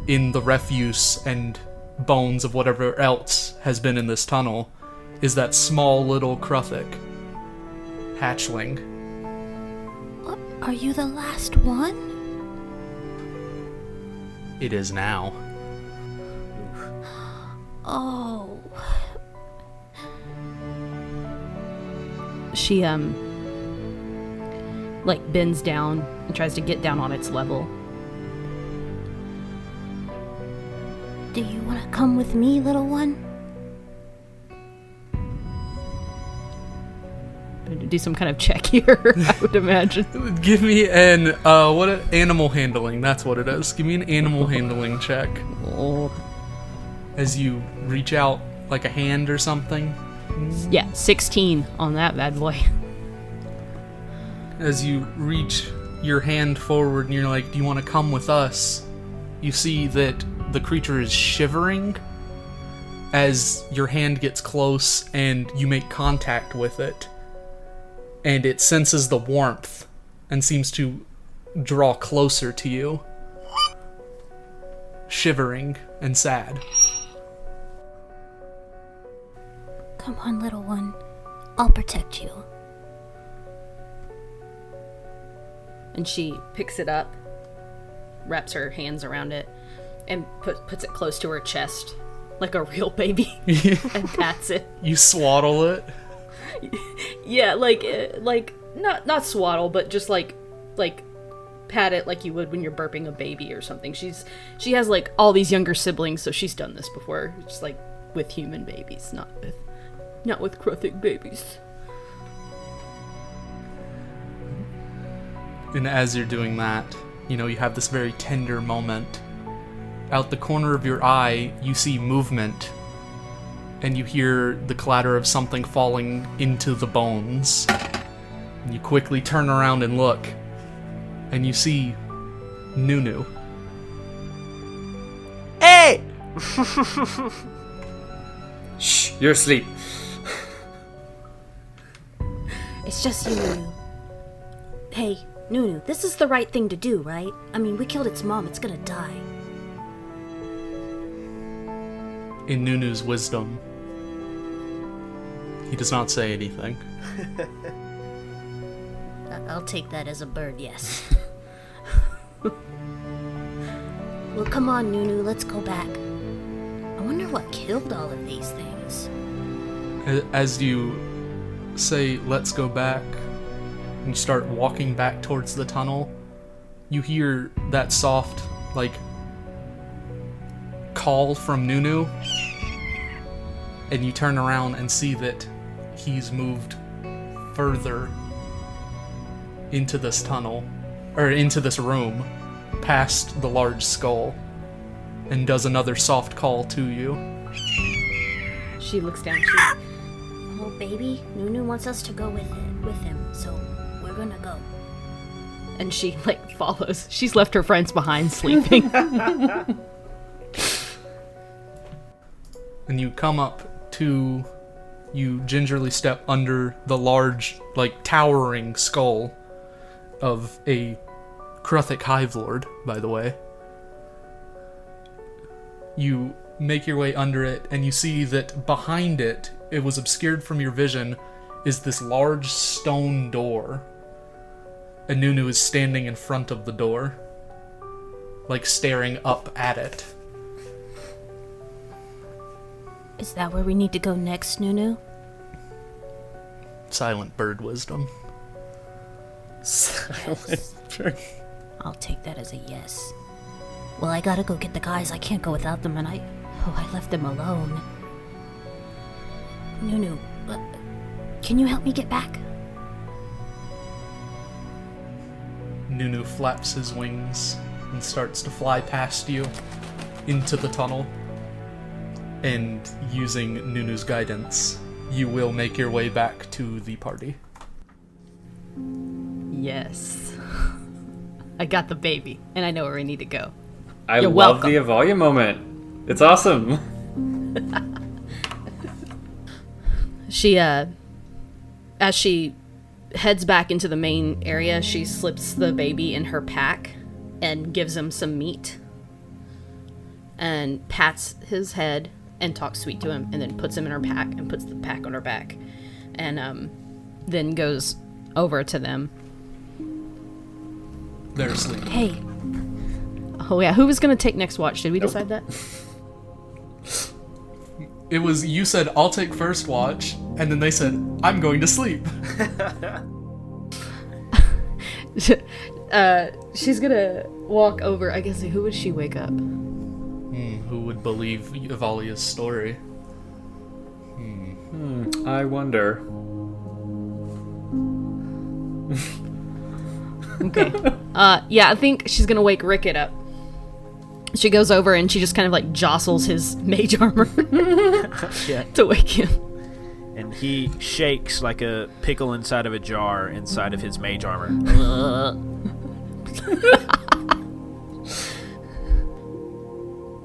in the refuse and bones of whatever else has been in this tunnel is that small little Kruthik hatchling. Are you the last one? It is now. Oh. She bends down and tries to get down on its level. Do you want to come with me, little one? Do some kind of check here, I would imagine. Give me animal handling. That's what it is. Give me an animal handling check. Oh. As you reach out like a hand or something. Yeah, 16 on that bad boy. As you reach your hand forward and you're like, do you want to come with us? You see that the creature is shivering as your hand gets close and you make contact with it. And it senses the warmth and seems to draw closer to you. Shivering and sad. Come on, little one. I'll protect you. And she picks it up, wraps her hands around it, and puts it close to her chest, like a real baby, and pats it. You swaddle it? Yeah, like not swaddle, but just like pat it like you would when you're burping a baby or something. She has like all these younger siblings, so she's done this before, just like with human babies, not with Kruthik babies. And as you're doing that, you have this very tender moment. Out the corner of your eye, you see movement, and you hear the clatter of something falling into the bones. And you quickly turn around and look, and you see Nunu. Hey! Shh, you're asleep. It's just you, Nunu. Hey, Nunu, this is the right thing to do, right? I mean, we killed its mom. It's gonna die. In Nunu's wisdom, he does not say anything. I'll take that as a bird, yes. Well, come on, Nunu, let's go back. I wonder what killed all of these things. As you say, let's go back, and you start walking back towards the tunnel, you hear that soft, call from Nunu, and you turn around and see that he's moved further into this tunnel, or into this room, past the large skull, and does another soft call to you. She looks down. Oh, baby, Nunu wants us to go with him, so we're gonna go. And she follows. She's left her friends behind sleeping. And you come up to, you gingerly step under the large, towering skull of a Kruthik Hive Lord, by the way. You make your way under it, and you see that behind it, it was obscured from your vision, is this large stone door. And Nunu is standing in front of the door, staring up at it. Is that where we need to go next, Nunu? Silent bird wisdom. Silent bird. I'll take that as a yes. Well, I gotta go get the guys. I can't go without them, and I left them alone. Nunu, can you help me get back? Nunu flaps his wings and starts to fly past you into the tunnel. And using Nunu's guidance, you will make your way back to the party. Yes. I got the baby, and I know where we need to go. I You're love welcome. the Evalia moment. It's awesome. She, as she heads back into the main area, she slips the baby in her pack and gives him some meat and pats his head and talks sweet to him, and then puts him in her pack and puts the pack on her back, and then goes over to them. They're asleep. Hey, Oh yeah, who was gonna take next watch? Did we decide that? It was, you said, I'll take first watch, and then they said, I'm going to sleep. She's gonna walk over. I guess, who would she wake up? Who would believe Evalia's story? I wonder. Okay. Yeah, I think she's gonna wake Rickett up. She goes over and she just kind of like jostles his mage armor Yeah. to wake him. And he shakes like a pickle inside of a jar inside of his mage armor.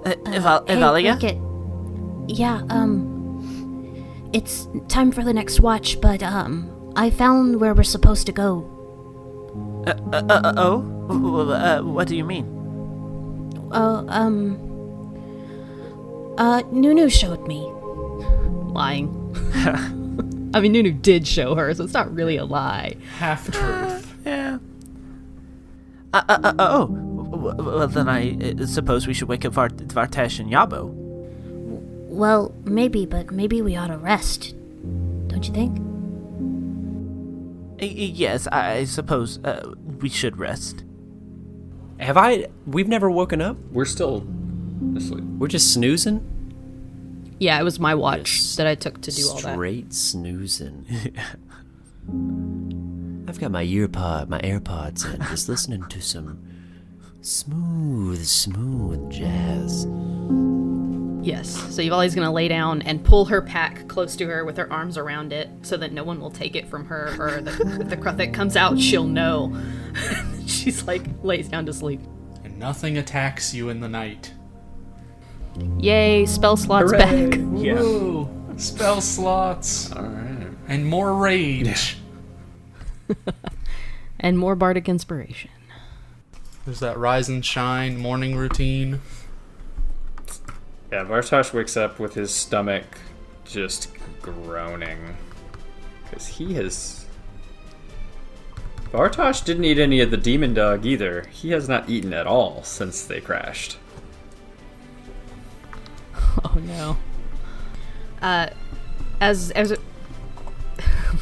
Evalia? Rickett. Yeah, it's time for the next watch, but, I found where we're supposed to go. What do you mean? Nunu showed me. Lying. I mean, Nunu did show her, so it's not really a lie. Half truth. Yeah. Well, then I suppose we should wake up Vartesh and Yabo. Well, maybe, but maybe we ought to rest. Don't you think? Yes, I suppose we should rest. We've never woken up? We're still asleep. We're just snoozing? Yeah, it was my watch that I took to do all that. Straight snoozing. I've got my AirPods in, just listening to some smooth jazz. Yes. So Yvali's gonna lay down and pull her pack close to her with her arms around it so that no one will take it from her, or if the Kruthik comes out, she'll know. She's like, lays down to sleep. And nothing attacks you in the night. Yay, spell slots Hooray. back. Yeah. Woo! Spell slots. Alright. And more rage. And more bardic inspiration. There's that rise and shine morning routine. Yeah, Vartosh wakes up with his stomach just groaning. Because he has... Vartosh didn't eat any of the demon dog either. He has not eaten at all since they crashed. Oh no. As it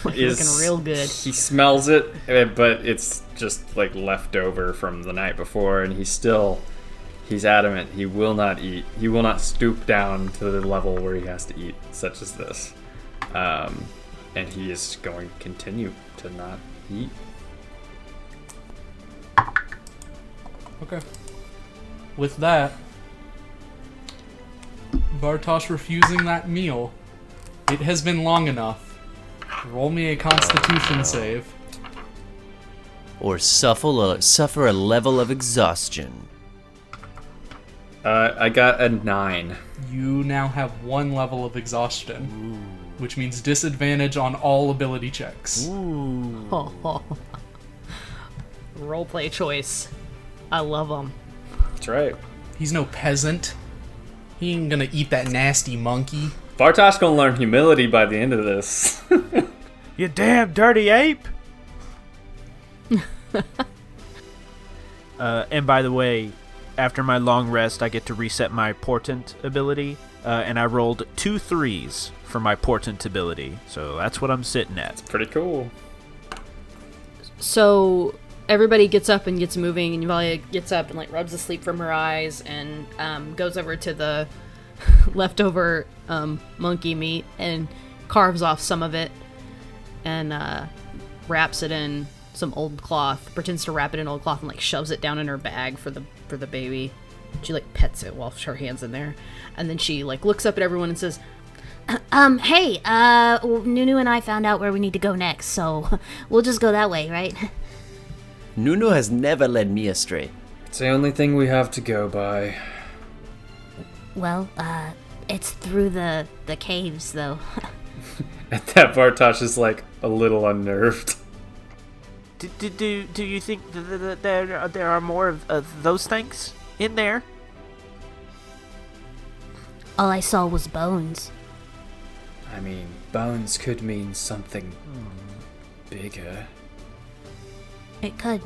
looking real good. He smells it, but it's just like left over from the night before, and he's adamant he will not eat. He will not stoop down to the level where he has to eat, such as this. And he is going to continue to not eat. Okay. With that, Vartosh refusing that meal. It has been long enough. Roll me a Constitution save. Or suffer a level of exhaustion. I got a 9. You now have 1 level of exhaustion, which means disadvantage on all ability checks. Roleplay choice. I love them. That's right. He's no peasant. He ain't gonna eat that nasty monkey. Vartosh gonna learn humility by the end of this. You damn dirty ape! And by the way, after my long rest, I get to reset my portent ability, and I rolled 2 3s for my portent ability, so that's what I'm sitting at. Pretty cool. So everybody gets up and gets moving, and Yuvalia gets up and like rubs the sleep from her eyes and goes over to the leftover monkey meat and carves off some of it and wraps it in some old cloth, pretends to wrap it in old cloth and like shoves it down in her bag for the baby. She like pets it while her hand's in there, and then she like looks up at everyone and says, Hey, Nunu and I found out where we need to go next, so we'll just go that way, right? Nunu has never led me astray. It's the only thing we have to go by. Well, it's through the caves, though. At that, Vartosh is like a little unnerved. Do you think that there are more of those things in there? All I saw was bones. I mean, bones could mean something bigger. It could.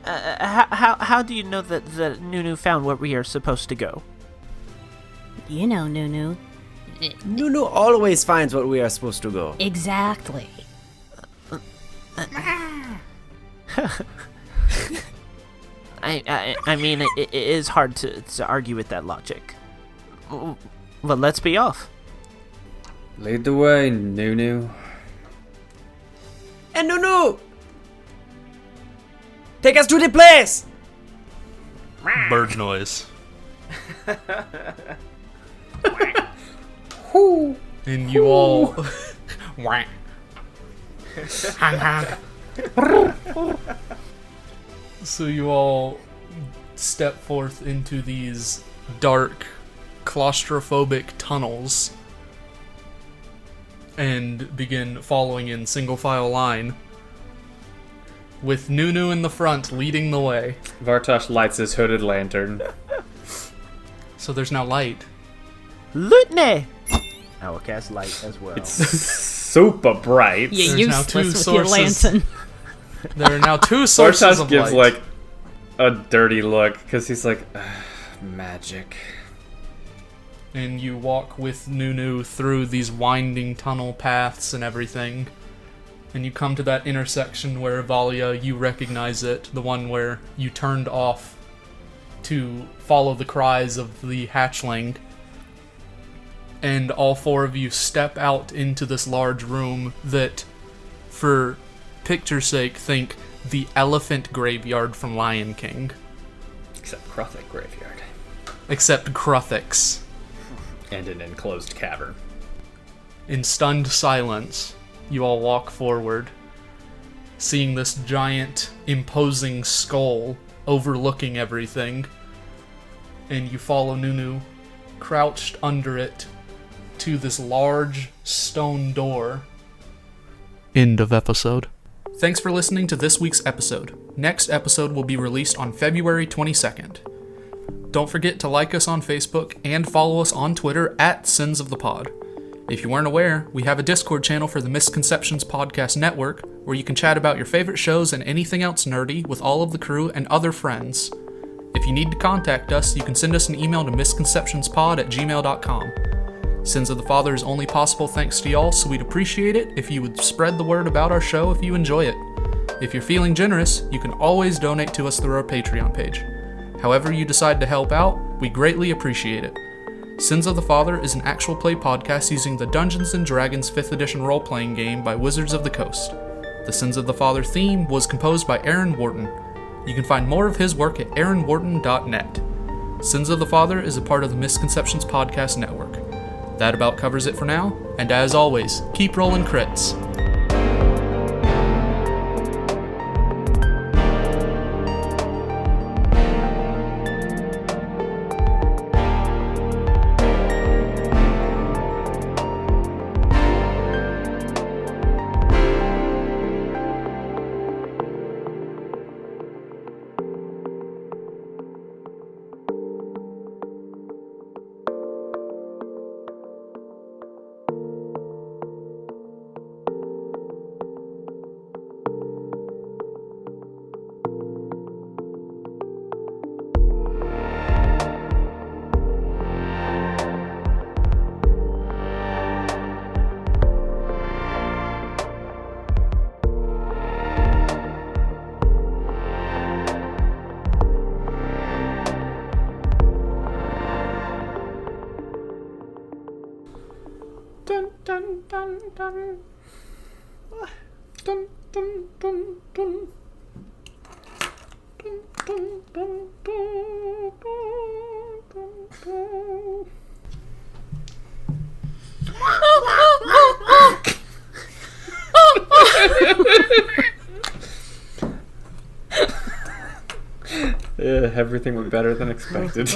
How do you know that Nunu found where we are supposed to go? You know, Nunu. Nunu always finds what we are supposed to go. Exactly. I mean, it is hard to argue with that logic. Well, let's be off. Lead the way, Nunu. And Nunu! Take us to the place! Bird noise. And you all. Whack. So you all step forth into these dark, claustrophobic tunnels and begin following in single file line, with Nunu in the front leading the way. Vartosh lights his hooded lantern. So there's now light. Lutne! I will cast light as well. It's super bright. You're There's now two useless with your sources. lantern. There are now two sources Vartosh of gives light. like a dirty look because he's like, magic. And you walk with Nunu through these winding tunnel paths and everything. And you come to that intersection where, Valia, you recognize it, the one where you turned off to follow the cries of the hatchling. And all four of you step out into this large room that, for picture's sake, think the elephant graveyard from Lion King. Except Kruthik graveyard. Except Kruthik's. And an enclosed cavern. In stunned silence, you all walk forward, seeing this giant, imposing skull overlooking everything, and you follow Nunu, crouched under it, to this large stone door. End of episode. Thanks for listening to this week's episode. Next episode will be released on February 22nd. Don't forget to like us on Facebook and follow us on Twitter at Sins of the Pod. If you weren't aware, we have a Discord channel for the Misconceptions Podcast Network, where you can chat about your favorite shows and anything else nerdy with all of the crew and other friends. If you need to contact us, you can send us an email to misconceptionspod@gmail.com. Sins of the Father is only possible thanks to y'all, so we'd appreciate it if you would spread the word about our show if you enjoy it. If you're feeling generous, you can always donate to us through our Patreon page. However you decide to help out, we greatly appreciate it. Sins of the Father is an actual play podcast using the Dungeons & Dragons 5th edition role-playing game by Wizards of the Coast. The Sins of the Father theme was composed by Aaron Wharton. You can find more of his work at aaronwharton.net. Sins of the Father is a part of the Misconceptions Podcast Network. That about covers it for now, and as always, keep rolling crits. Dun dun dun dun. Dun dun dun dun. Dun dun dun dun dun dun. Everything went better than expected.